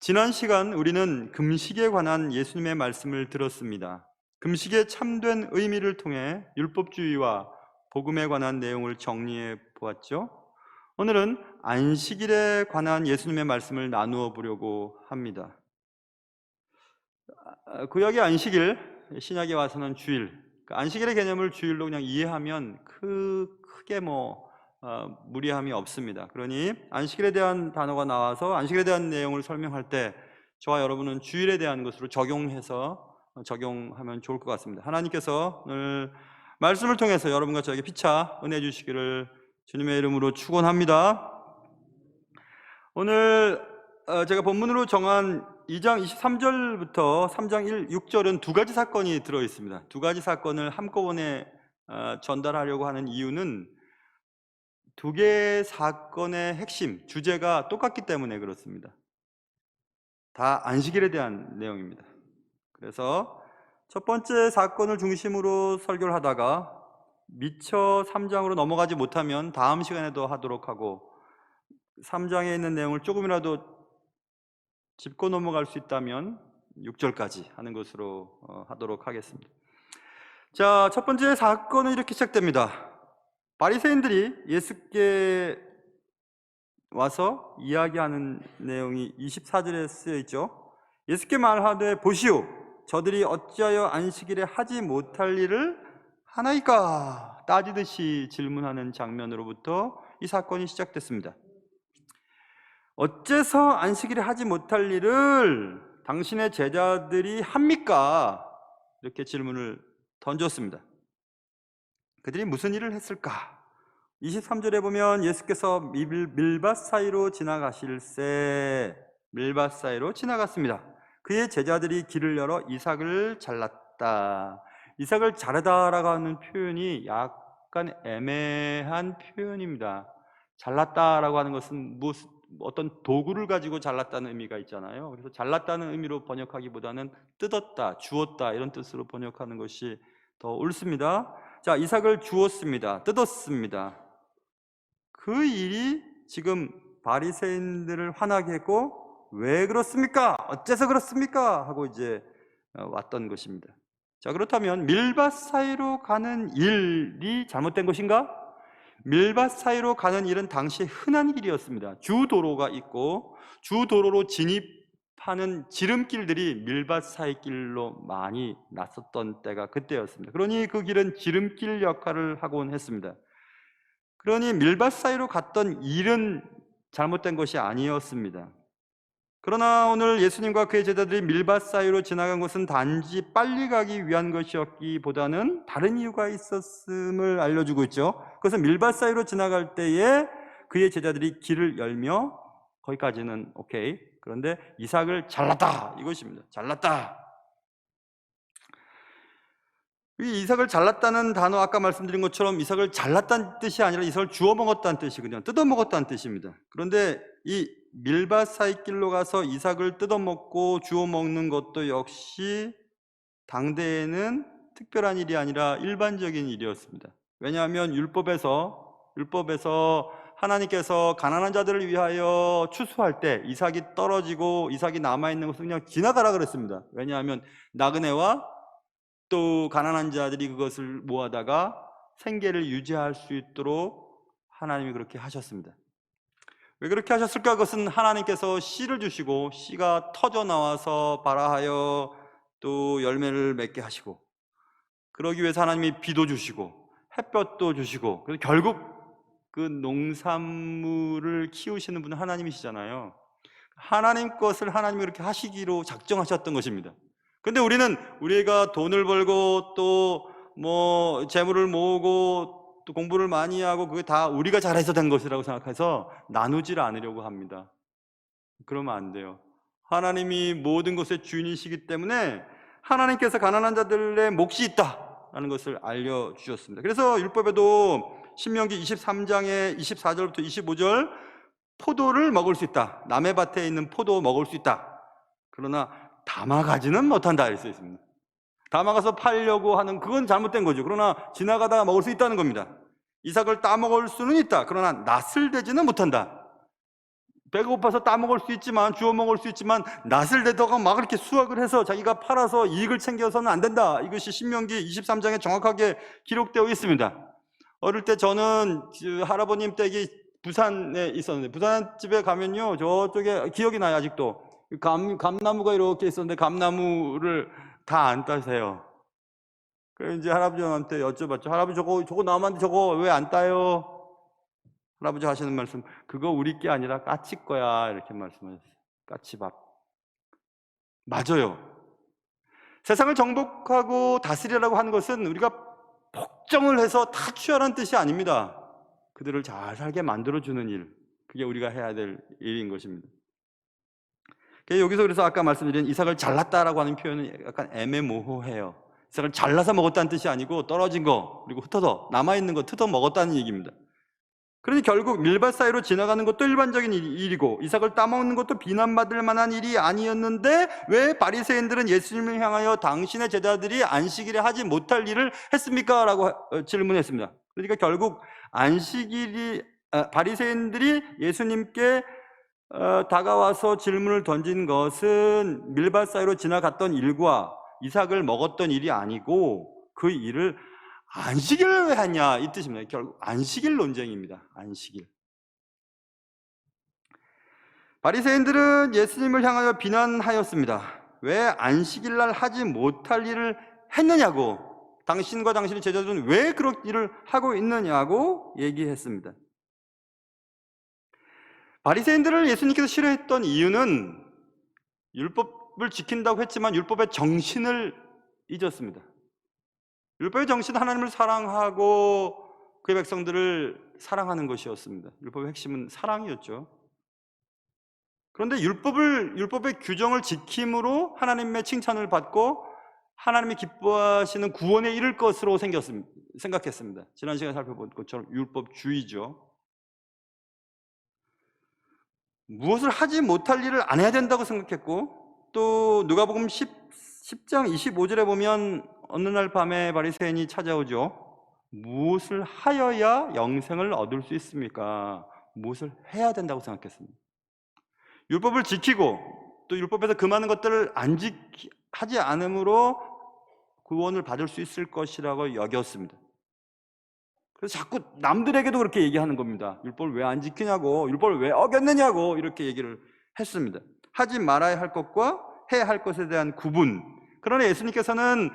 지난 시간 우리는 금식에 관한 예수님의 말씀을 들었습니다. 금식의 참된 의미를 통해 율법주의와 복음에 관한 내용을 정리해 보았죠. 오늘은 안식일에 관한 예수님의 말씀을 나누어 보려고 합니다. 구약의 안식일, 신약에 와서는 주일. 안식일의 개념을 주일로 그냥 이해하면 크게 무리함이 없습니다. 그러니 안식일에 대한 단어가 나와서 안식일에 대한 내용을 설명할 때 저와 여러분은 주일에 대한 것으로 적용하면 좋을 것 같습니다. 하나님께서 오늘 말씀을 통해서 여러분과 저에게 피차 은혜 주시기를 주님의 이름으로 축원합니다. 오늘 제가 본문으로 정한 2장 23절부터 3장 6절은 두 가지 사건이 들어 있습니다. 두 가지 사건을 한꺼번에 전달하려고 하는 이유는 두 개의 사건의 핵심, 주제가 똑같기 때문에 그렇습니다. 다 안식일에 대한 내용입니다. 그래서 첫 번째 사건을 중심으로 설교를 하다가 미처 3장으로 넘어가지 못하면 다음 시간에도 하도록 하고 3장에 있는 내용을 조금이라도 짚고 넘어갈 수 있다면 6절까지 하는 것으로 하도록 하겠습니다. 자, 첫 번째 사건은 이렇게 시작됩니다. 바리새인들이 예수께 와서 이야기하는 내용이 24절에 쓰여 있죠. 예수께 말하되 보시오, 저들이 어찌하여 안식일에 하지 못할 일을 하나이까? 따지듯이 질문하는 장면으로부터 이 사건이 시작됐습니다. 어째서 안식일에 하지 못할 일을 당신의 제자들이 합니까? 이렇게 질문을 던졌습니다. 그들이 무슨 일을 했을까? 23절에 보면 예수께서 밀밭 사이로 지나가실새 밀밭 사이로 지나갔습니다. 그의 제자들이 길을 열어 이삭을 잘랐다. 이삭을 자르다라고 하는 표현이 약간 애매한 표현입니다. 잘랐다라고 하는 것은 어떤 도구를 가지고 잘랐다는 의미가 있잖아요. 그래서 잘랐다는 의미로 번역하기보다는 뜯었다, 주었다 이런 뜻으로 번역하는 것이 더 옳습니다. 자, 이삭을 주었습니다. 뜯었습니다. 그 일이 지금 바리새인들을 화나게 했고 왜 그렇습니까? 어째서 그렇습니까? 하고 이제 왔던 것입니다. 자, 그렇다면 밀밭 사이로 가는 일이 잘못된 것인가? 밀밭 사이로 가는 일은 당시 흔한 길이었습니다. 주도로가 있고 주도로로 진입하는 지름길들이 밀밭 사이 길로 많이 났었던 때가 그때였습니다. 그러니 그 길은 지름길 역할을 하곤 했습니다. 그러니 밀밭 사이로 갔던 일은 잘못된 것이 아니었습니다. 그러나 오늘 예수님과 그의 제자들이 밀밭 사이로 지나간 것은 단지 빨리 가기 위한 것이었기보다는 다른 이유가 있었음을 알려주고 있죠. 그것은 밀밭 사이로 지나갈 때에 그의 제자들이 길을 열며 거기까지는 오케이. 그런데 이삭을 잘랐다 이것입니다. 잘랐다. 이 이삭을 잘랐다는 단어, 아까 말씀드린 것처럼 이삭을 잘랐다는 뜻이 아니라 이삭을 주워 먹었다는 뜻이거든요. 뜯어 먹었다는 뜻입니다. 그런데 이 밀밭 사이 길로 가서 이삭을 뜯어 먹고 주워 먹는 것도 역시 당대에는 특별한 일이 아니라 일반적인 일이었습니다. 왜냐하면 율법에서 하나님께서 가난한 자들을 위하여 추수할 때 이삭이 떨어지고 이삭이 남아있는 것을 그냥 지나가라 그랬습니다. 왜냐하면 나그네와 또 가난한 자들이 그것을 모아다가 생계를 유지할 수 있도록 하나님이 그렇게 하셨습니다. 왜 그렇게 하셨을까? 그것은 하나님께서 씨를 주시고 씨가 터져 나와서 발아하여 또 열매를 맺게 하시고, 그러기 위해서 하나님이 비도 주시고 햇볕도 주시고, 그래서 결국 그 농산물을 키우시는 분은 하나님이시잖아요. 하나님 것을 하나님이 그렇게 하시기로 작정하셨던 것입니다. 근데 우리가 돈을 벌고 또 재물을 모으고 또 공부를 많이 하고 그게 다 우리가 잘해서 된 것이라고 생각해서 나누질 않으려고 합니다. 그러면 안 돼요. 하나님이 모든 것의 주인이시기 때문에 하나님께서 가난한 자들의 몫이 있다라는 것을 알려주셨습니다. 그래서 율법에도 신명기 23장의 24절부터 25절 포도를 먹을 수 있다. 남의 밭에 있는 포도 먹을 수 있다. 그러나 담아가지는 못한다 이렇게 있습니다. 담아가서 팔려고 하는 그건 잘못된 거죠. 그러나 지나가다가 먹을 수 있다는 겁니다. 이삭을 따먹을 수는 있다. 그러나 낫을 대지는 못한다. 배가 고파서 따먹을 수 있지만, 주워 먹을 수 있지만, 낫을 내다가 막 이렇게 수확을 해서 자기가 팔아서 이익을 챙겨서는 안 된다. 이것이 신명기 23장에 정확하게 기록되어 있습니다. 어릴 때 저는 할아버님 댁이 부산에 있었는데, 부산집에 가면요, 저쪽에 기억이 나요, 아직도. 감나무가 이렇게 있었는데, 감나무를 다 안 따세요. 그래서 이제 할아버지한테 여쭤봤죠. 할아버지, 저거 남았는데 저거 왜 안 따요? 할아버지 하시는 말씀, 그거 우리 게 아니라 까치 거야. 이렇게 말씀하셨어요. 까치밥. 맞아요. 세상을 정복하고 다스리라고 하는 것은 우리가 복종을 해서 타취하라는 뜻이 아닙니다. 그들을 잘 살게 만들어주는 일, 그게 우리가 해야 될 일인 것입니다. 여기서 그래서 아까 말씀드린 이삭을 잘랐다라고 하는 표현은 약간 애매모호해요. 이삭을 잘라서 먹었다는 뜻이 아니고 떨어진 거, 그리고 흩어서 남아있는 거 뜯어 먹었다는 얘기입니다. 그러니 결국 밀밭 사이로 지나가는 것도 일반적인 일이고 이삭을 따먹는 것도 비난받을 만한 일이 아니었는데 왜 바리새인들은 예수님을 향하여 당신의 제자들이 안식일에 하지 못할 일을 했습니까? 라고 질문했습니다. 그러니까 결국 바리새인들이 예수님께 다가와서 질문을 던진 것은 밀밭 사이로 지나갔던 일과 이삭을 먹었던 일이 아니고 그 일을 안식일을 왜 하냐 이 뜻입니다. 결국 안식일 논쟁입니다. 안식일. 바리새인들은 예수님을 향하여 비난하였습니다. 왜 안식일날 하지 못할 일을 했느냐고, 당신과 당신의 제자들은 왜 그런 일을 하고 있느냐고 얘기했습니다. 바리새인들을 예수님께서 싫어했던 이유는 율법을 지킨다고 했지만 율법의 정신을 잊었습니다. 율법의 정신은 하나님을 사랑하고 그의 백성들을 사랑하는 것이었습니다. 율법의 핵심은 사랑이었죠. 그런데 율법의 규정을 지킴으로 하나님의 칭찬을 받고 하나님이 기뻐하시는 구원에 이를 것으로 생각했습니다. 지난 시간에 살펴본 것처럼 율법주의죠. 무엇을 하지 못할 일을 안 해야 된다고 생각했고, 또 누가복음 10장 25절에 보면 어느 날 밤에 바리새인이 찾아오죠. 무엇을 하여야 영생을 얻을 수 있습니까? 무엇을 해야 된다고 생각했습니다. 율법을 지키고 또 율법에서 금하는 것들을 하지 않음으로 구원을 받을 수 있을 것이라고 여겼습니다. 그래서 자꾸 남들에게도 그렇게 얘기하는 겁니다. 율법을 왜 안 지키냐고, 율법을 왜 어겼느냐고 이렇게 얘기를 했습니다. 하지 말아야 할 것과 해야 할 것에 대한 구분. 그러나 예수님께서는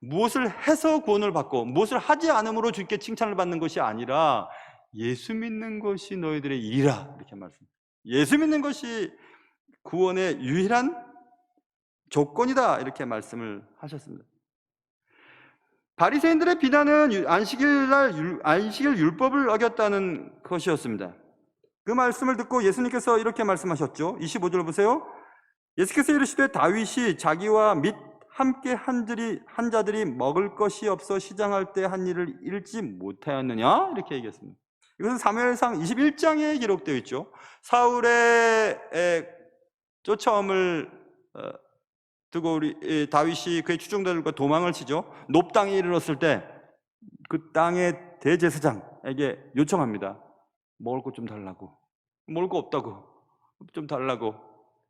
무엇을 해서 구원을 받고 무엇을 하지 않음으로 주님께 칭찬을 받는 것이 아니라 예수 믿는 것이 너희들의 일이라 이렇게 말씀합니다. 예수 믿는 것이 구원의 유일한 조건이다 이렇게 말씀을 하셨습니다. 바리새인들의 비난은 안식일 율법을 어겼다는 것이었습니다. 그 말씀을 듣고 예수님께서 이렇게 말씀하셨죠. 25절 보세요. 예수께서 이르시되 다윗이 자기와 및 함께 한 자들이 먹을 것이 없어 시장할 때 한 일을 잃지 못하였느냐 이렇게 얘기했습니다. 이것은 사무엘상 21장에 기록되어 있죠. 사울의 쫓아옴을 두고 다윗이 그의 추종자들과 도망을 치죠. 높 땅에 이르렀을 때 그 땅의 대제사장에게 요청합니다. 먹을 것 좀 달라고. 먹을 거 없다고. 좀 달라고.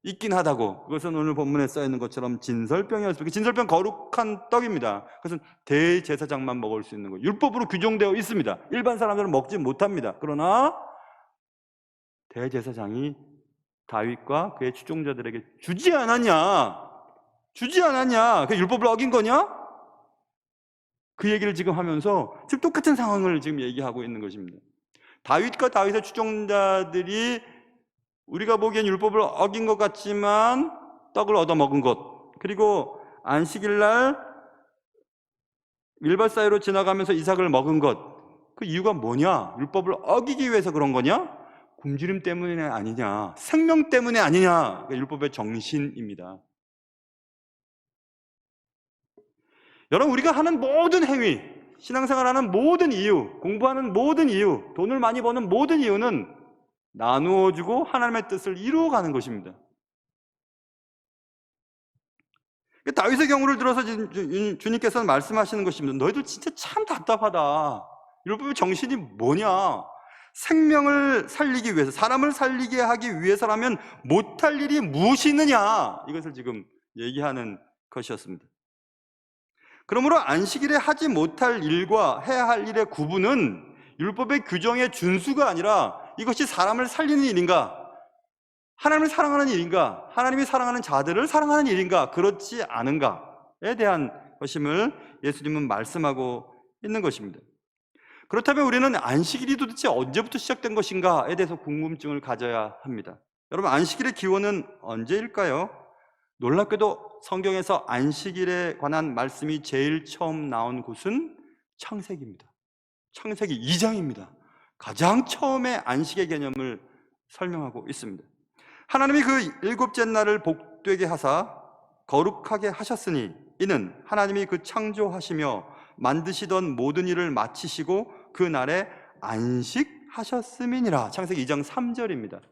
있긴 하다고. 그것은 오늘 본문에 써 있는 것처럼 진설병이었습니다. 진설병 거룩한 떡입니다. 그것은 대제사장만 먹을 수 있는 거예요. 율법으로 규정되어 있습니다. 일반 사람들은 먹지 못합니다. 그러나 대제사장이 다윗과 그의 추종자들에게 주지 않았냐? 그 율법을 어긴 거냐? 그 얘기를 지금 하면서 지금 똑같은 상황을 지금 얘기하고 있는 것입니다. 다윗과 다윗의 추종자들이 우리가 보기엔 율법을 어긴 것 같지만 떡을 얻어먹은 것, 그리고 안식일날 밀밭 사이로 지나가면서 이삭을 먹은 것, 그 이유가 뭐냐? 율법을 어기기 위해서 그런 거냐? 굶주림 때문에 아니냐? 생명 때문에 아니냐? 그러니까 율법의 정신입니다. 여러분, 우리가 하는 모든 행위, 신앙생활하는 모든 이유, 공부하는 모든 이유, 돈을 많이 버는 모든 이유는 나누어주고 하나님의 뜻을 이루어가는 것입니다. 다윗의 경우를 들어서 주님께서는 말씀하시는 것입니다. 너희들 진짜 참 답답하다. 율법의 정신이 뭐냐? 생명을 살리기 위해서, 사람을 살리게 하기 위해서라면 못할 일이 무엇이 있느냐, 이것을 지금 얘기하는 것이었습니다. 그러므로 안식일에 하지 못할 일과 해야 할 일의 구분은 율법의 규정의 준수가 아니라 이것이 사람을 살리는 일인가, 하나님을 사랑하는 일인가, 하나님이 사랑하는 자들을 사랑하는 일인가, 그렇지 않은가에 대한 것임을 예수님은 말씀하고 있는 것입니다. 그렇다면 우리는 안식일이 도대체 언제부터 시작된 것인가에 대해서 궁금증을 가져야 합니다. 여러분, 안식일의 기원은 언제일까요? 놀랍게도 성경에서 안식일에 관한 말씀이 제일 처음 나온 곳은 창세기입니다. 창세기 2장입니다. 가장 처음에 안식의 개념을 설명하고 있습니다. 하나님이 그 일곱째 날을 복되게 하사 거룩하게 하셨으니 이는 하나님이 그 창조하시며 만드시던 모든 일을 마치시고 그 날에 안식하셨음이니라. 창세기 2장 3절입니다.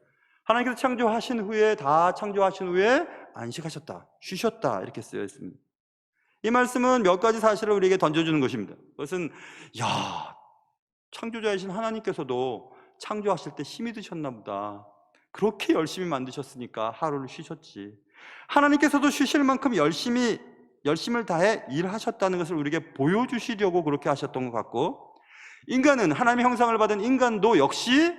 하나님께서 창조하신 후에, 다 창조하신 후에 안식하셨다, 쉬셨다, 이렇게 쓰여 있습니다. 이 말씀은 몇 가지 사실을 우리에게 던져주는 것입니다. 그것은 창조자이신 하나님께서도 창조하실 때 힘이 드셨나 보다, 그렇게 열심히 만드셨으니까 하루를 쉬셨지, 하나님께서도 쉬실 만큼 열심을 다해 일하셨다는 것을 우리에게 보여주시려고 그렇게 하셨던 것 같고, 인간은, 하나님의 형상을 받은 인간도 역시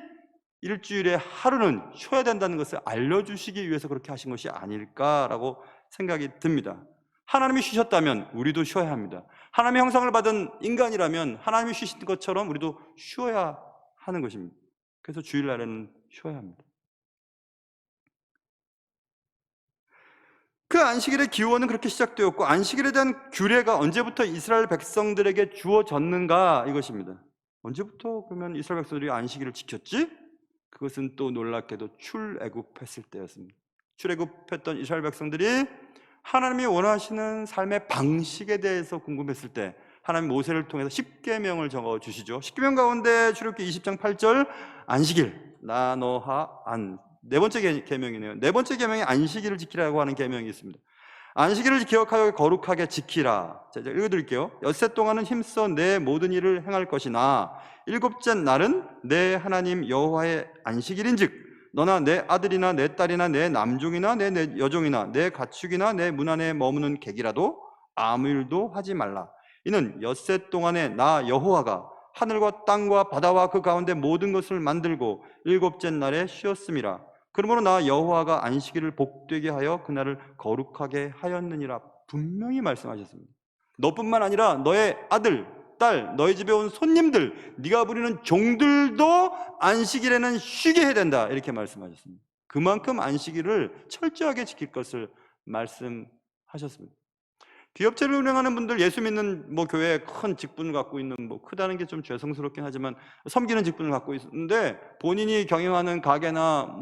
일주일에 하루는 쉬어야 된다는 것을 알려주시기 위해서 그렇게 하신 것이 아닐까라고 생각이 듭니다. 하나님이 쉬셨다면 우리도 쉬어야 합니다. 하나님의 형상을 받은 인간이라면 하나님이 쉬신 것처럼 우리도 쉬어야 하는 것입니다. 그래서 주일날에는 쉬어야 합니다. 그 안식일의 기원은 그렇게 시작되었고, 안식일에 대한 규례가 언제부터 이스라엘 백성들에게 주어졌는가, 이것입니다. 언제부터 그러면 이스라엘 백성들이 안식일을 지켰지? 그것은 또 놀랍게도 출애굽했을 때였습니다. 출애굽했던 이스라엘 백성들이 하나님이 원하시는 삶의 방식에 대해서 궁금했을 때 하나님 모세를 통해서 10계명을 적어주시죠. 10계명 가운데 출애굽기 20장 8절 안식일 나노하 안, 네 번째 계명이네요. 네 번째 계명이 안식일을 지키라고 하는 계명이 있습니다. 안식일을 기억하여 거룩하게 지키라. 제가 읽어드릴게요. 엿새 동안은 힘써 내 모든 일을 행할 것이나 일곱째 날은 내 하나님 여호와의 안식일인즉 너나 내 아들이나 내 딸이나 내 남종이나 내 여종이나 내 가축이나 내 문 안에 머무는 객이라도 아무 일도 하지 말라. 이는 엿새 동안에 나 여호와가 하늘과 땅과 바다와 그 가운데 모든 것을 만들고 일곱째 날에 쉬었음이라. 그러므로 나 여호와가 안식일을 복되게 하여 그날을 거룩하게 하였느니라. 분명히 말씀하셨습니다. 너뿐만 아니라 너의 아들, 딸, 너희 집에 온 손님들, 네가 부리는 종들도 안식일에는 쉬게 해야 된다, 이렇게 말씀하셨습니다. 그만큼 안식일을 철저하게 지킬 것을 말씀하셨습니다. 기업체를 운영하는 분들, 예수 믿는 교회에 큰 직분을 갖고 있는, 크다는 게 좀 죄송스럽긴 하지만 섬기는 직분을 갖고 있는데 본인이 경영하는 가게나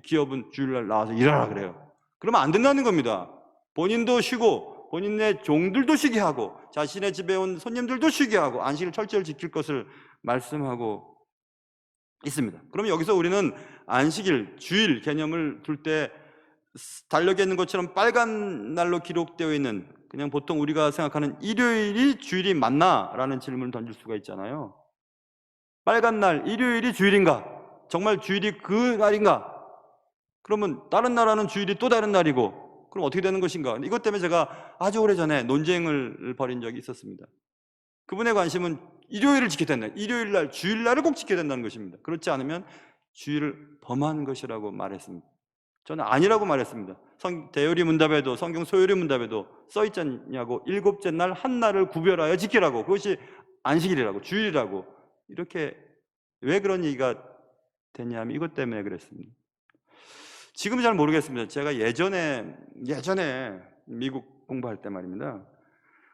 기업은 주일날 나와서 일하라 그래요. 그러면 안 된다는 겁니다. 본인도 쉬고 본인의 종들도 쉬게 하고 자신의 집에 온 손님들도 쉬게 하고 안식일을 철저히 지킬 것을 말씀하고 있습니다. 그러면 여기서 우리는 안식일, 주일 개념을 둘 때 달력에 있는 것처럼 빨간 날로 기록되어 있는, 그냥 보통 우리가 생각하는 일요일이 주일이 맞나? 라는 질문을 던질 수가 있잖아요. 빨간 날, 일요일이 주일인가? 정말 주일이 그 날인가? 그러면 다른 나라는 주일이 또 다른 날이고, 그럼 어떻게 되는 것인가? 이것 때문에 제가 아주 오래전에 논쟁을 벌인 적이 있었습니다. 그분의 관심은 일요일을 지켜야 된다, 일요일 날, 주일 날을 꼭 지켜야 된다는 것입니다. 그렇지 않으면 주일을 범한 것이라고 말했습니다. 저는 아니라고 말했습니다. 대요리 문답에도, 성경 소요리 문답에도 써있지 않냐고, 일곱째 날 한 날을 구별하여 지키라고, 그것이 안식일이라고, 주일이라고. 이렇게 왜 그런 얘기가 되냐면 이것 때문에 그랬습니다. 지금은 잘 모르겠습니다. 제가 예전에 미국 공부할 때 말입니다,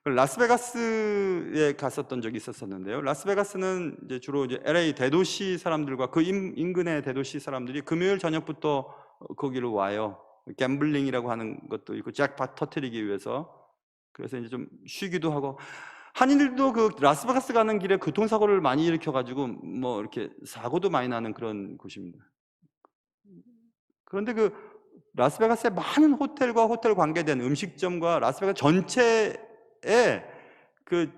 라스베가스에 갔었던 적이 있었는데요. 라스베가스는 이제 주로 LA 대도시 사람들과 그 인근의 대도시 사람들이 금요일 저녁부터 거기로 와요. 갬블링이라고 하는 것도 있고 잭팟 터뜨리기 위해서. 그래서 이제 좀 쉬기도 하고, 한인들도 그 라스베가스 가는 길에 교통사고를 많이 일으켜가지고 이렇게 사고도 많이 나는 그런 곳입니다. 그런데 그 라스베가스의 많은 호텔과 호텔 관계된 음식점과 라스베가스 전체에 그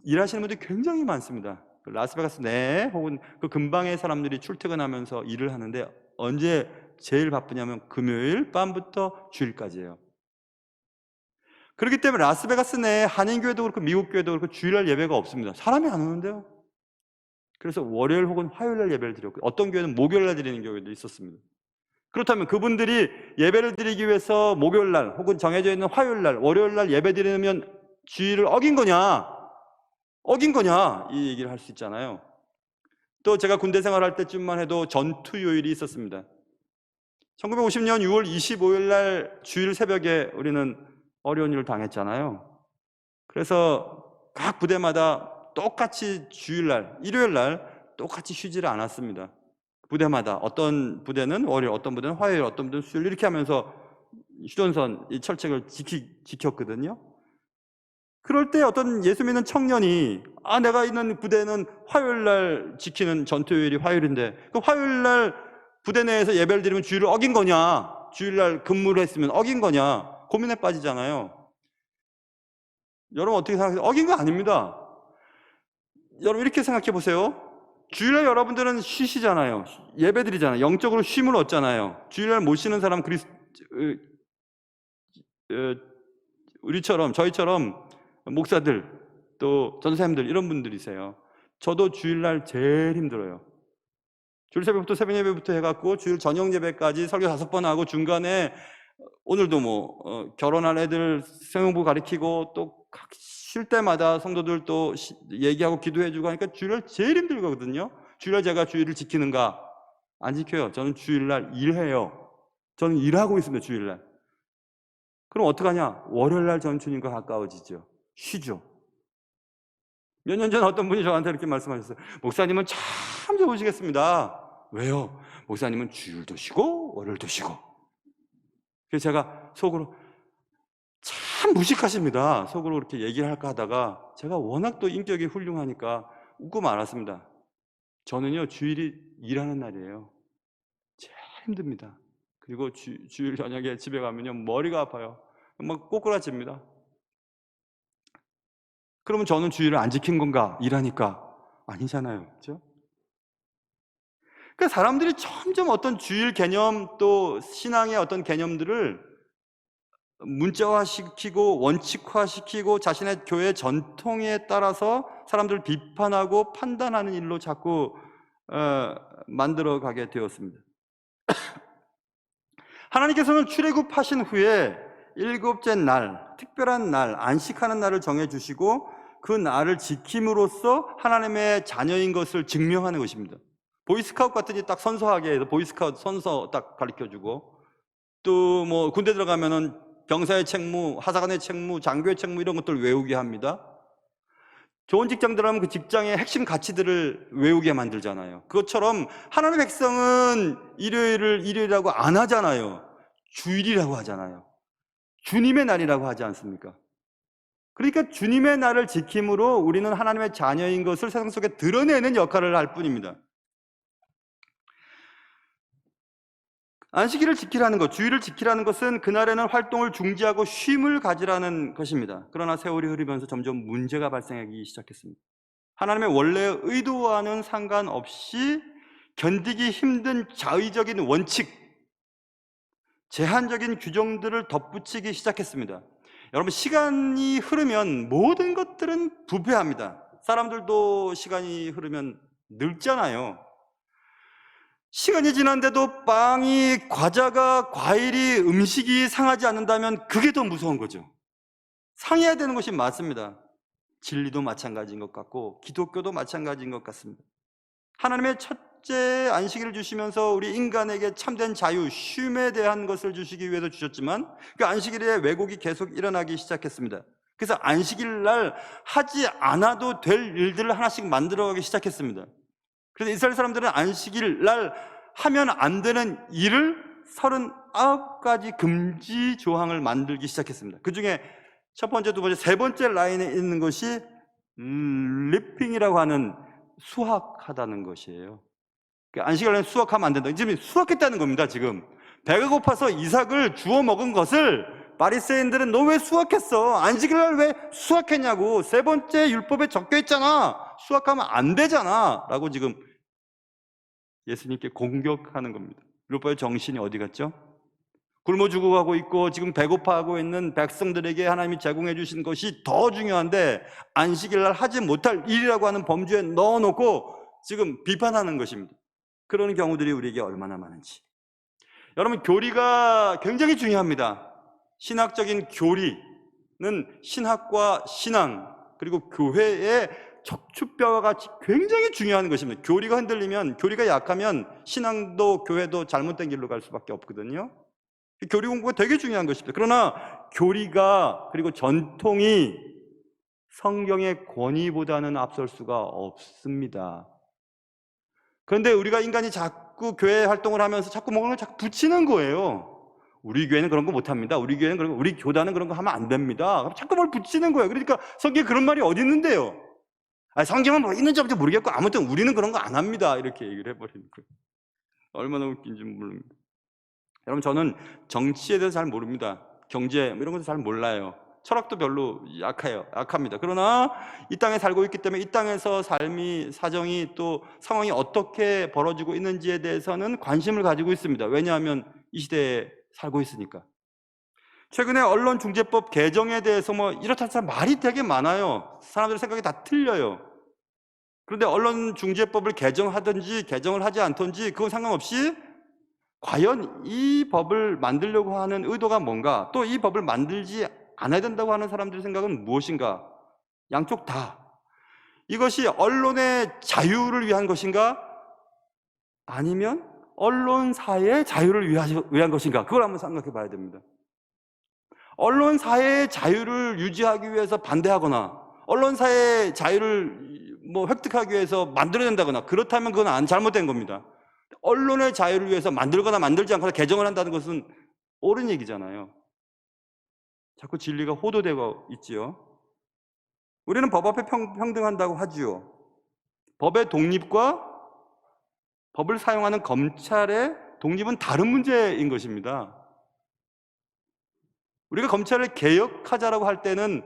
일하시는 분들이 굉장히 많습니다. 라스베가스 내 혹은 그 근방의 사람들이 출퇴근하면서 일을 하는데 언제 제일 바쁘냐면 금요일 밤부터 주일까지예요. 그렇기 때문에 라스베가스 내에 한인교회도 그렇고 미국 교회도 그렇고 주일날 예배가 없습니다. 사람이 안 오는데요. 그래서 월요일 혹은 화요일날 예배를 드렸고 어떤 교회는 목요일날 드리는 교회도 있었습니다. 그렇다면 그분들이 예배를 드리기 위해서 목요일날 혹은 정해져 있는 화요일날 월요일날 예배 드리면 주일을 어긴 거냐 이 얘기를 할 수 있잖아요. 또 제가 군대 생활할 때쯤만 해도 전투 요일이 있었습니다. 1950년 6월 25일 날 주일 새벽에 우리는 어려운 일을 당했잖아요. 그래서 각 부대마다 똑같이 주일날, 일요일날 똑같이 쉬지를 않았습니다. 부대마다 어떤 부대는 월요일, 어떤 부대는 화요일, 어떤 부대는 수요일 이렇게 하면서 휴전선, 이 철책을 지켰거든요. 그럴 때 어떤 예수 믿는 청년이 내가 있는 부대는 화요일날 지키는 전투요일이 화요일인데 그 화요일날 부대 내에서 예배를 드리면 주일을 어긴 거냐, 주일날 근무를 했으면 어긴 거냐 고민에 빠지잖아요. 여러분 어떻게 생각하세요? 어긴 거 아닙니다. 여러분 이렇게 생각해 보세요. 주일날 여러분들은 쉬시잖아요. 예배 드리잖아요. 영적으로 쉼을 얻잖아요. 주일날 못 쉬는 사람 우리처럼 저희처럼 목사들 또 전사님들 이런 분들이세요. 저도 주일날 제일 힘들어요. 주일 새벽부터 새벽 예배부터 해갖고 주일 저녁 예배까지 설교 5번 하고 중간에 오늘도 결혼한 애들 생명부 가르치고 또 쉴 때마다 성도들 또 얘기하고 기도해주고 하니까 주일날 제일 힘들거든요. 주일날 제가 주일을 지키는가? 안 지켜요. 저는 주일날 일해요. 저는 일하고 있습니다. 주일날. 그럼 어떡하냐? 월요일날 전 주님과 가까워지죠. 쉬죠. 몇 년 전 어떤 분이 저한테 이렇게 말씀하셨어요. 목사님은 참 좋으시겠습니다. 왜요? 목사님은 주일도 쉬고 월요일도 쉬고. 그래서 제가 속으로 참 무식하십니다. 속으로 그렇게 얘기를 할까 하다가 제가 워낙 또 인격이 훌륭하니까 웃고 말았습니다. 저는요 주일이 일하는 날이에요. 제일 힘듭니다. 그리고 주일 저녁에 집에 가면요 머리가 아파요. 막 꼬꾸라집니다. 그러면 저는 주일을 안 지킨 건가? 일하니까. 아니잖아요. 그렇죠? 그러니까 사람들이 점점 어떤 주일 개념 또 신앙의 어떤 개념들을 문자화시키고 원칙화시키고 자신의 교회 전통에 따라서 사람들을 비판하고 판단하는 일로 자꾸 만들어가게 되었습니다. 하나님께서는 출애굽하신 후에 7째 날, 특별한 날, 안식하는 날을 정해주시고 그 날을 지킴으로써 하나님의 자녀인 것을 증명하는 것입니다. 보이스카우트 같은 딱 선서하게 해서 보이스카우트 선서 딱 가르쳐주고 또 군대 들어가면은 병사의 책무, 하사관의 책무, 장교의 책무 이런 것들을 외우게 합니다. 좋은 직장 들어가면 그 직장의 핵심 가치들을 외우게 만들잖아요. 그것처럼 하나님의 백성은 일요일을 일요일이라고 안 하잖아요. 주일이라고 하잖아요. 주님의 날이라고 하지 않습니까? 그러니까 주님의 날을 지킴으로 우리는 하나님의 자녀인 것을 세상 속에 드러내는 역할을 할 뿐입니다. 안식일을 지키라는 것, 주일을 지키라는 것은 그날에는 활동을 중지하고 쉼을 가지라는 것입니다. 그러나 세월이 흐르면서 점점 문제가 발생하기 시작했습니다. 하나님의 원래 의도와는 상관없이 견디기 힘든 자의적인 원칙, 제한적인 규정들을 덧붙이기 시작했습니다. 여러분, 시간이 흐르면 모든 것들은 부패합니다. 사람들도 시간이 흐르면 늙잖아요. 시간이 지난데도 빵이, 과자가, 과일이, 음식이 상하지 않는다면 그게 더 무서운 거죠. 상해야 되는 것이 맞습니다. 진리도 마찬가지인 것 같고 기독교도 마찬가지인 것 같습니다. 하나님의 첫째 안식일을 주시면서 우리 인간에게 참된 자유, 쉼에 대한 것을 주시기 위해서 주셨지만 그 안식일에 왜곡이 계속 일어나기 시작했습니다. 그래서 안식일 날 하지 않아도 될 일들을 하나씩 만들어가기 시작했습니다. 그래서 이스라엘 사람들은 안식일 날 하면 안 되는 일을 39가지 금지 조항을 만들기 시작했습니다. 그 중에 첫 번째, 두 번째, 세 번째 라인에 있는 것이 리핑이라고 하는 수확하다는 것이에요. 안식일 날 수확하면 안 된다. 지금 수확했다는 겁니다. 지금 배가 고파서 이삭을 주워 먹은 것을 바리새인들은 너 왜 수확했어? 안식일 날 왜 수확했냐고. 세 번째 율법에 적혀 있잖아. 수확하면 안 되잖아. 라고 지금 예수님께 공격하는 겁니다. 율법의 정신이 어디 갔죠? 굶어 죽어가고 있고 지금 배고파하고 있는 백성들에게 하나님이 제공해 주신 것이 더 중요한데 안식일 날 하지 못할 일이라고 하는 범주에 넣어놓고 지금 비판하는 것입니다. 그런 경우들이 우리에게 얼마나 많은지. 여러분, 교리가 굉장히 중요합니다. 신학적인 교리는 신학과 신앙 그리고 교회의 척추뼈와 같이 굉장히 중요한 것입니다. 교리가 흔들리면, 교리가 약하면 신앙도 교회도 잘못된 길로 갈 수밖에 없거든요. 교리 공부가 되게 중요한 것입니다. 그러나 교리가 그리고 전통이 성경의 권위보다는 앞설 수가 없습니다. 그런데 우리가 인간이 자꾸 교회 활동을 하면서 자꾸 뭔가를 자꾸 붙이는 거예요. 우리 교회는 그런 거 못합니다. 우리 교회는 그런 거, 우리 교단은 그런 거 하면 안 됩니다. 자꾸 뭘 붙이는 거예요. 그러니까 성경에 그런 말이 어디 있는데요? 성경은 뭐 있는지 없는지 모르겠고 아무튼 우리는 그런 거 안 합니다. 이렇게 얘기를 해버리는 거예요. 얼마나 웃긴지 모릅니다. 여러분, 저는 정치에 대해서 잘 모릅니다. 경제 이런 것도 잘 몰라요. 철학도 별로 약합니다. 그러나 이 땅에 살고 있기 때문에 이 땅에서 삶이, 사정이 또 상황이 어떻게 벌어지고 있는지에 대해서는 관심을 가지고 있습니다. 왜냐하면 이 시대에 살고 있으니까. 최근에 언론중재법 개정에 대해서 뭐 이렇다 저렇다 말이 되게 많아요. 사람들의 생각이 다 틀려요. 그런데 언론중재법을 개정하든지 개정을 하지 않든지 그건 상관없이 과연 이 법을 만들려고 하는 의도가 뭔가, 또 이 법을 만들지 않아야 된다고 하는 사람들의 생각은 무엇인가? 양쪽 다. 이것이 언론의 자유를 위한 것인가? 아니면 언론사의 자유를 위한 것인가? 그걸 한번 생각해 봐야 됩니다. 언론사의 자유를 유지하기 위해서 반대하거나 언론사의 자유를 획득하기 위해서 만들어야 된다거나 그렇다면 그건 잘못된 겁니다. 언론의 자유를 위해서 만들거나 만들지 않거나 개정을 한다는 것은 옳은 얘기잖아요. 자꾸 진리가 호도되고 있지요. 우리는 법 앞에 평등한다고 하지요. 법의 독립과 법을 사용하는 검찰의 독립은 다른 문제인 것입니다. 우리가 검찰을 개혁하자라고 할 때는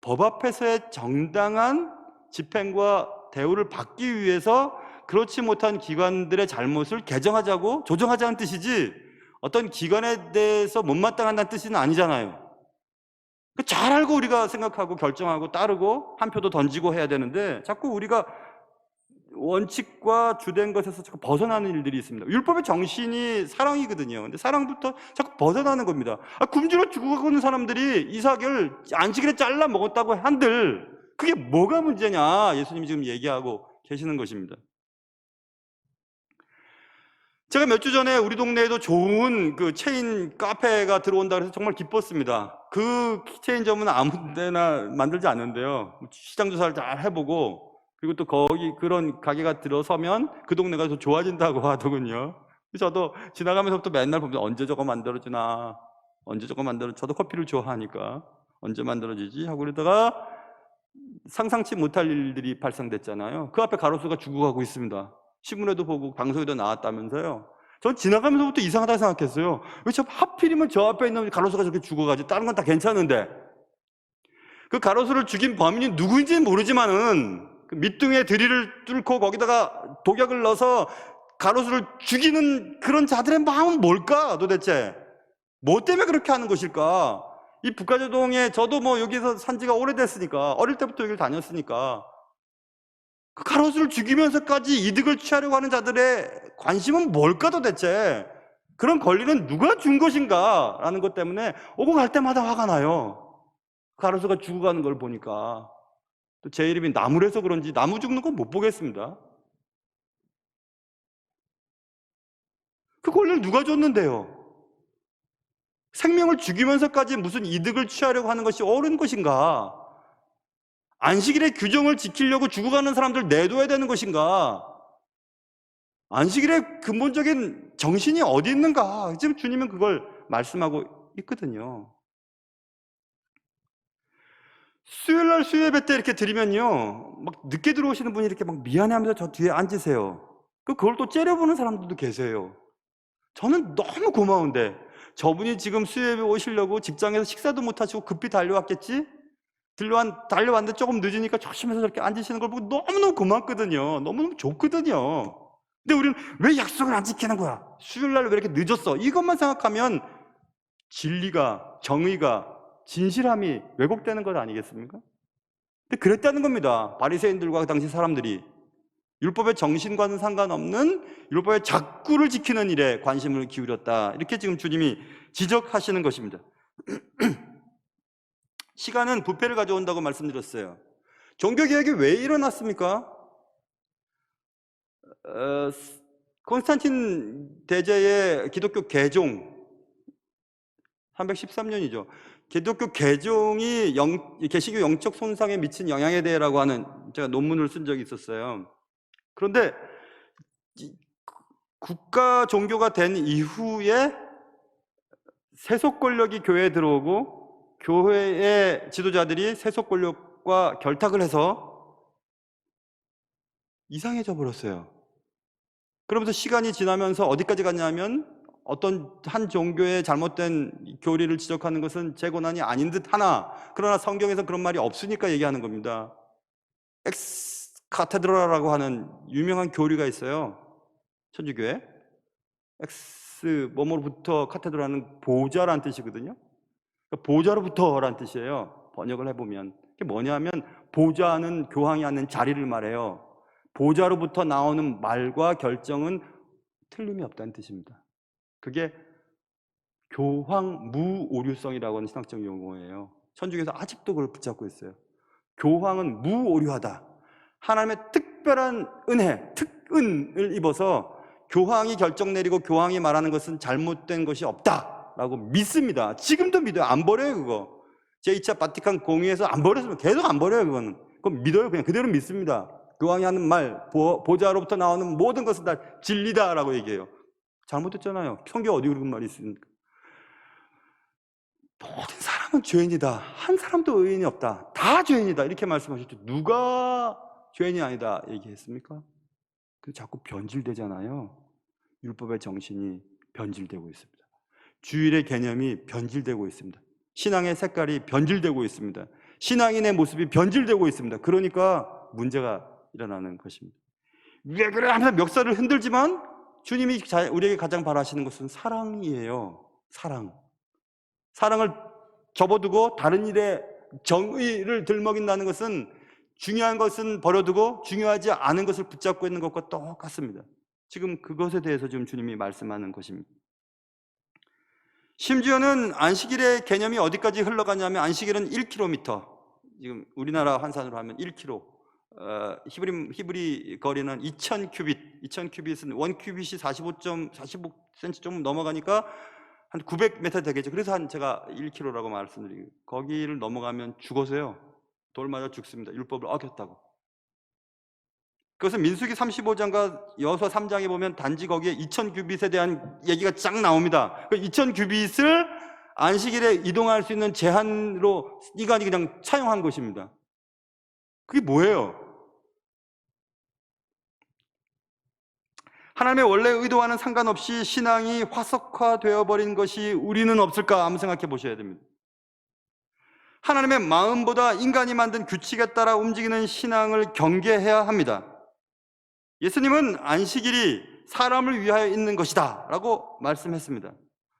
법 앞에서의 정당한 집행과 대우를 받기 위해서 그렇지 못한 기관들의 잘못을 개정하자고, 조정하자는 뜻이지 어떤 기관에 대해서 못마땅한다는 뜻은 아니잖아요. 잘 알고 우리가 생각하고 결정하고 따르고 한 표도 던지고 해야 되는데 자꾸 우리가 원칙과 주된 것에서 자꾸 벗어나는 일들이 있습니다. 율법의 정신이 사랑이거든요. 근데 사랑부터 자꾸 벗어나는 겁니다. 굶주려 죽어가고 있는 사람들이 이삭을 안식일에 잘라 먹었다고 한들 그게 뭐가 문제냐, 예수님이 지금 얘기하고 계시는 것입니다. 제가 몇 주 전에 우리 동네에도 좋은 그 체인 카페가 들어온다 그래서 정말 기뻤습니다. 그 체인점은 아무 데나 만들지 않는데요. 시장 조사를 잘 해보고 그리고 또 거기 그런 가게가 들어서면 그 동네가 더 좋아진다고 하더군요. 저도 지나가면서부터 맨날 보면 언제 저거 만들어지나, 언제 저거 저도 커피를 좋아하니까 언제 만들어지지 하고 그러다가 상상치 못할 일들이 발생됐잖아요. 그 앞에 가로수가 죽어가고 있습니다. 신문에도 보고 방송에도 나왔다면서요. 전 지나가면서부터 이상하다 생각했어요. 왜 저 하필이면 저 앞에 있는 가로수가 저렇게 죽어가지? 다른 건 다 괜찮은데. 그 가로수를 죽인 범인이 누구인지는 모르지만은 그 밑둥에 드릴을 뚫고 거기다가 독약을 넣어서 가로수를 죽이는 그런 자들의 마음은 뭘까 도대체? 뭐 때문에 그렇게 하는 것일까? 이 북가조동에 저도 여기서 산 지가 오래됐으니까, 어릴 때부터 여기를 다녔으니까 그 가로수를 죽이면서까지 이득을 취하려고 하는 자들의 관심은 뭘까 도대체? 그런 권리는 누가 준 것인가? 라는 것 때문에 오고 갈 때마다 화가 나요. 가로수가 죽어가는 걸 보니까. 또 제 이름이 나무라서 그런지 나무 죽는 건 못 보겠습니다. 그 권리를 누가 줬는데요? 생명을 죽이면서까지 무슨 이득을 취하려고 하는 것이 옳은 것인가? 안식일의 규정을 지키려고 죽어가는 사람들 내둬야 되는 것인가? 안식일의 근본적인 정신이 어디 있는가? 지금 주님은 그걸 말씀하고 있거든요. 수요일날 수요예배 때 이렇게 드리면요, 막 늦게 들어오시는 분이 이렇게 막 미안해하면서 저 뒤에 앉으세요. 그걸 또 째려보는 사람들도 계세요. 저는 너무 고마운데 저분이 지금 수요일에 오시려고 직장에서 식사도 못 하시고 급히 달려왔겠지? 달려왔는데 조금 늦으니까 조심해서 저렇게 앉으시는 걸 보고 너무너무 고맙거든요. 너무너무 좋거든요. 근데 우리는 왜 약속을 안 지키는 거야? 수요일 날 왜 이렇게 늦었어? 이것만 생각하면 진리가, 정의가, 진실함이 왜곡되는 것 아니겠습니까? 근데 그랬다는 겁니다. 바리새인들과 그 당시 사람들이 율법의 정신과는 상관없는 율법의 작구를 지키는 일에 관심을 기울였다. 이렇게 지금 주님이 지적하시는 것입니다. 시간은 부패를 가져온다고 말씀드렸어요. 종교개혁이 왜 일어났습니까? 콘스탄틴 대제의 기독교 개종 313년이죠. 기독교 개종이 개시교 영적 손상에 미친 영향에 대해라고 하는 제가 논문을 쓴 적이 있었어요. 그런데 국가 종교가 된 이후에 세속 권력이 교회에 들어오고 교회의 지도자들이 세속 권력과 결탁을 해서 이상해져 버렸어요. 그러면서 시간이 지나면서 어디까지 갔냐면 어떤 한 종교의 잘못된 교리를 지적하는 것은 제 권한이 아닌 듯 하나, 그러나 성경에서 그런 말이 없으니까 얘기하는 겁니다. 엑스 카테드라라고 하는 유명한 교리가 있어요. 천주교에. 엑스 뭐뭐로부터 카테드라는 보좌라는 뜻이거든요. 그러니까 보좌로부터라는 뜻이에요. 번역을 해보면. 그게 뭐냐면 보좌는 교황이 앉는 자리를 말해요. 보좌로부터 나오는 말과 결정은 틀림이 없다는 뜻입니다. 그게 교황 무오류성이라고 하는 신학적 용어예요. 천주교에서 아직도 그걸 붙잡고 있어요. 교황은 무오류하다. 하나님의 특별한 은혜, 특은을 입어서 교황이 결정 내리고 교황이 말하는 것은 잘못된 것이 없다라고 믿습니다. 지금도 믿어요. 안 버려요, 그거. 제2차 바티칸 공의에서 안 버렸으면 계속 안 버려요, 그거는. 그건 믿어요. 그냥 그대로 믿습니다. 교황이 하는 말, 보좌로부터 나오는 모든 것은 다 진리다라고 얘기해요. 잘못했잖아요. 성경 어디 그런 말이 있습니까? 모든 사람은 죄인이다. 한 사람도 의인이 없다. 다 죄인이다. 이렇게 말씀하셨죠. 누가 죄인이 아니다 얘기했습니까? 그 자꾸 변질되잖아요. 율법의 정신이 변질되고 있습니다. 주일의 개념이 변질되고 있습니다. 신앙의 색깔이 변질되고 있습니다. 신앙인의 모습이 변질되고 있습니다. 그러니까 문제가 일어나는 것입니다. 왜 그래? 하면서 멱살을 흔들지만 주님이 우리에게 가장 바라시는 것은 사랑이에요. 사랑을 접어두고 다른 일에 정의를 들먹인다는 것은 중요한 것은 버려두고 중요하지 않은 것을 붙잡고 있는 것과 똑같습니다. 지금 그것에 대해서 지금 주님이 말씀하는 것입니다. 심지어는 안식일의 개념이 어디까지 흘러가냐면 안식일은 1km, 지금 우리나라 환산으로 하면 1km, 히브리 거리는 2000큐빗, 2000큐빗은 1큐빗이 45cm 좀 넘어가니까 한 900m 되겠죠. 그래서 제가 1km라고 말씀드리고, 거기를 넘어가면 죽어서요. 돌 맞아 죽습니다. 율법을 어겼다고. 그것은 민수기 35장과 여호수아 3장에 보면 단지 거기에 2000규빗에 대한 얘기가 쫙 나옵니다. 그 2000규빗을 안식일에 이동할 수 있는 제한으로 이간이 그냥 차용한 것입니다. 그게 뭐예요? 하나님의 원래 의도와는 상관없이 신앙이 화석화되어 버린 것이 우리는 없을까 한번 생각해 보셔야 됩니다. 하나님의 마음보다 인간이 만든 규칙에 따라 움직이는 신앙을 경계해야 합니다. 예수님은 안식일이 사람을 위하여 있는 것이다 라고 말씀했습니다.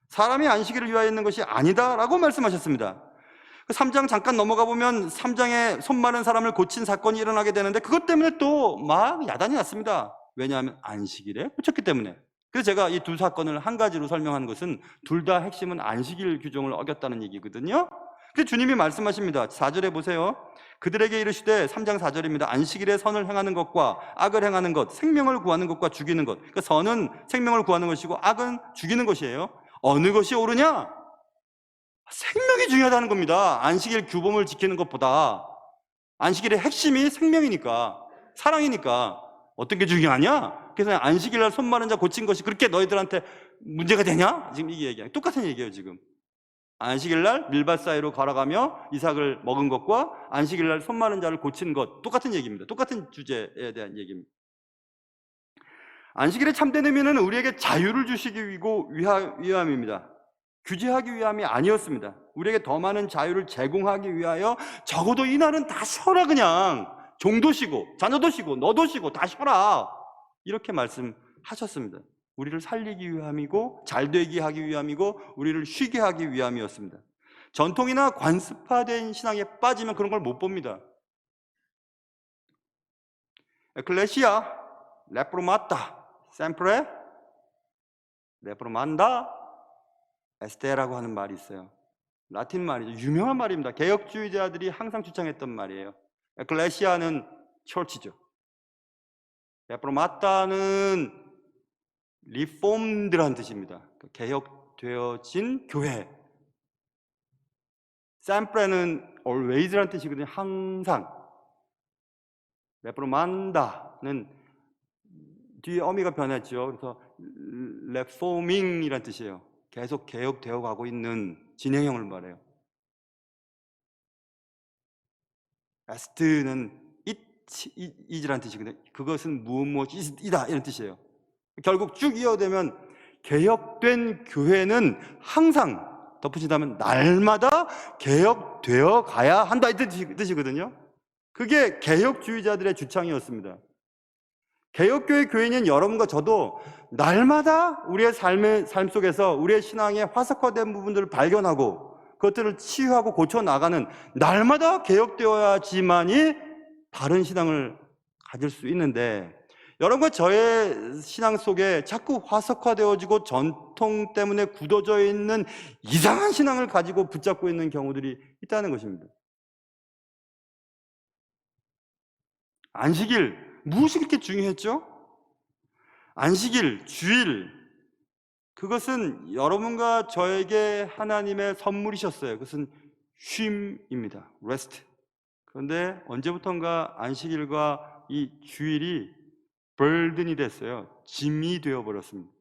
사람이 안식일을 위하여 있는 것이 아니다 라고 말씀하셨습니다. 3장 잠깐 넘어가 보면 3장에 손 마른 사람을 고친 사건이 일어나게 되는데 그것 때문에 또 막 야단이 났습니다. 왜냐하면 안식일에 고쳤기 때문에. 그래서 제가 이 두 사건을 한 가지로 설명하는 것은 둘 다 핵심은 안식일 규정을 어겼다는 얘기거든요. 그래서 주님이 말씀하십니다. 4절에 보세요. 그들에게 이르시되 3장 4절입니다. 안식일에 선을 행하는 것과 악을 행하는 것, 생명을 구하는 것과 죽이는 것. 그러니까 선은 생명을 구하는 것이고 악은 죽이는 것이에요. 어느 것이 옳으냐? 생명이 중요하다는 겁니다. 안식일 규범을 지키는 것보다. 안식일의 핵심이 생명이니까, 사랑이니까 어떤 게 중요하냐? 그래서 안식일 날 손 마른 자 고친 것이 그렇게 너희들한테 문제가 되냐? 지금 이게 얘기예요. 똑같은 얘기예요, 지금. 안식일 날 밀밭 사이로 걸어가며 이삭을 먹은 것과 안식일 날 손 마른 자를 고친 것 똑같은 얘기입니다. 똑같은 주제에 대한 얘기입니다. 안식일의 참된 의미는 우리에게 자유를 주시기 위함입니다. 규제하기 위함이 아니었습니다. 우리에게 더 많은 자유를 제공하기 위하여 적어도 이날은 다 쉬어라, 그냥. 종도 쉬고 자녀도 쉬고 너도 쉬고 다 쉬어라, 이렇게 말씀하셨습니다. 우리를 살리기 위함이고 잘되게 하기 위함이고 우리를 쉬게 하기 위함이었습니다. 전통이나 관습화된 신앙에 빠지면 그런 걸 못 봅니다. 에클레시아 레프로마타 샘프레 레프로만다 에스테라고 하는 말이 있어요. 라틴 말이죠. 유명한 말입니다. 개혁주의자들이 항상 주장했던 말이에요. 에클레시아는 철치죠. 레프로마타는 리폼드라는 뜻입니다. 개혁되어진 교회. 샘프레는 always라는 뜻이거든요. 항상. 레프로만다는 뒤에 어미가 변했죠. 그래서 reforming이라는 뜻이에요. 계속 개혁되어 가고 있는 진행형을 말해요. 에스트는 it이라는 뜻이거든요. 그것은 무엇이다, 이런 뜻이에요. 결국 쭉 이어되면 개혁된 교회는 항상, 덧붙인다면 날마다 개혁되어 가야 한다, 이 뜻이거든요. 그게 개혁주의자들의 주창이었습니다. 개혁교회 교인인 여러분과 저도 날마다 우리의 삶 속에서 우리의 신앙의 화석화된 부분들을 발견하고 그것들을 치유하고 고쳐나가는, 날마다 개혁되어야지만이 바른 신앙을 가질 수 있는데, 여러분과 저의 신앙 속에 자꾸 화석화되어지고 전통 때문에 굳어져 있는 이상한 신앙을 가지고 붙잡고 있는 경우들이 있다는 것입니다. 안식일, 무엇이 그렇게 중요했죠? 안식일, 주일, 그것은 여러분과 저에게 하나님의 선물이셨어요. 그것은 쉼입니다. 레스트. 그런데 언제부턴가 안식일과 이 주일이 burden이 됐어요. 짐이 되어버렸습니다.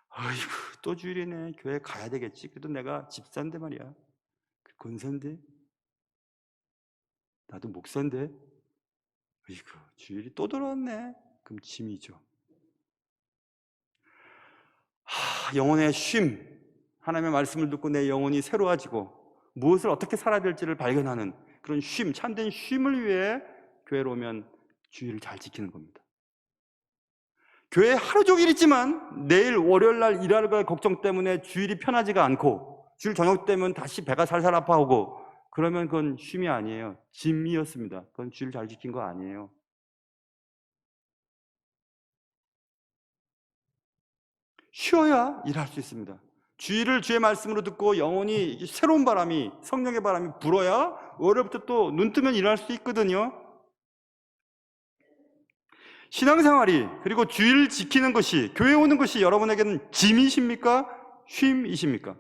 아이고, 또 주일이네. 교회 가야 되겠지. 그래도 내가 집사인데 말이야. 권사인데, 나도 목사인데, 아이고, 주일이 또 들어왔네. 그럼 짐이죠. 영혼의 쉼, 하나님의 말씀을 듣고 내 영혼이 새로워지고 무엇을 어떻게 살아야 될지를 발견하는 그런 쉼, 참된 쉼을 위해 교회로 오면 주일을 잘 지키는 겁니다. 교회에 하루 종일 있지만 내일 월요일 날 일할 걱정 때문에 주일이 편하지가 않고 주일 저녁 되면 다시 배가 살살 아파오고, 그러면 그건 쉼이 아니에요. 짐이었습니다. 그건 주일 잘 지킨 거 아니에요. 쉬어야 일할 수 있습니다. 주일을 주의 말씀으로 듣고 영혼이 새로운 바람이, 성령의 바람이 불어야 월요일부터 또 눈 뜨면 일할 수 있거든요. 신앙생활이, 그리고 주일 지키는 것이, 교회 오는 것이 여러분에게는 짐이십니까? 쉼이십니까?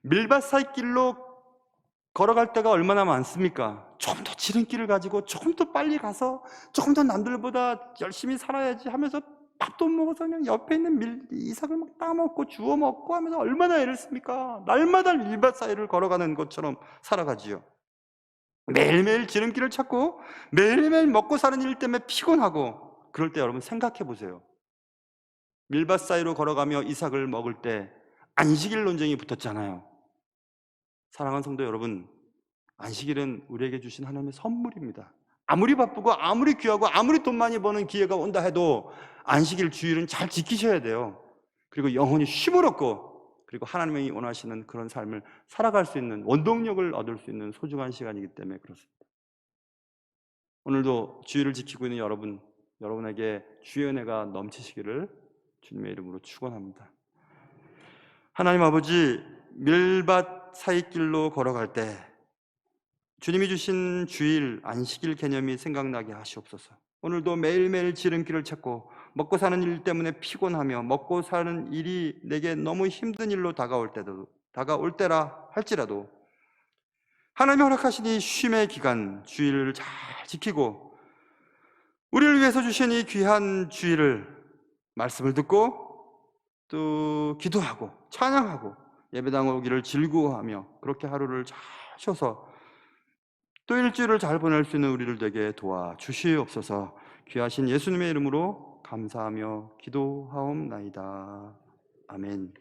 밀밭살길로 걸어갈 때가 얼마나 많습니까? 조금 더 지름길을 가지고 조금 더 빨리 가서 조금 더 남들보다 열심히 살아야지 하면서 밥도 먹어서 그냥 옆에 있는 이삭을 막 따먹고 주워 먹고 하면서 얼마나 애를 씁니까? 날마다 밀밭 사이를 걸어가는 것처럼 살아가지요. 매일매일 지름길을 찾고 매일매일 먹고 사는 일 때문에 피곤하고, 그럴 때 여러분 생각해 보세요. 밀밭 사이로 걸어가며 이삭을 먹을 때 안식일 논쟁이 붙었잖아요. 사랑하는 성도 여러분, 안식일은 우리에게 주신 하나님의 선물입니다. 아무리 바쁘고 아무리 귀하고 아무리 돈 많이 버는 기회가 온다 해도 안식일, 주일은 잘 지키셔야 돼요. 그리고 영혼이 쉼을 얻고, 그리고 하나님이 원하시는 그런 삶을 살아갈 수 있는 원동력을 얻을 수 있는 소중한 시간이기 때문에 그렇습니다. 오늘도 주일을 지키고 있는 여러분에게 주의 은혜가 넘치시기를 주님의 이름으로 축원합니다. 하나님 아버지, 밀밭 사이길로 걸어갈 때 주님이 주신 주일, 안식일 개념이 생각나게 하시옵소서. 오늘도 매일매일 지름길을 찾고 먹고 사는 일 때문에 피곤하며 먹고 사는 일이 내게 너무 힘든 일로 다가올 때라 할지라도 하나님이 허락하신 이 쉼의 기간, 주일을 잘 지키고 우리를 위해서 주신 이 귀한 주일을, 말씀을 듣고 또 기도하고 찬양하고 예배당 오기를 즐거워하며 그렇게 하루를 잘 쉬어서 또 일주일을 잘 보낼 수 있는 우리를 되게 도와주시옵소서. 귀하신 예수님의 이름으로 감사하며 기도하옵나이다. 아멘.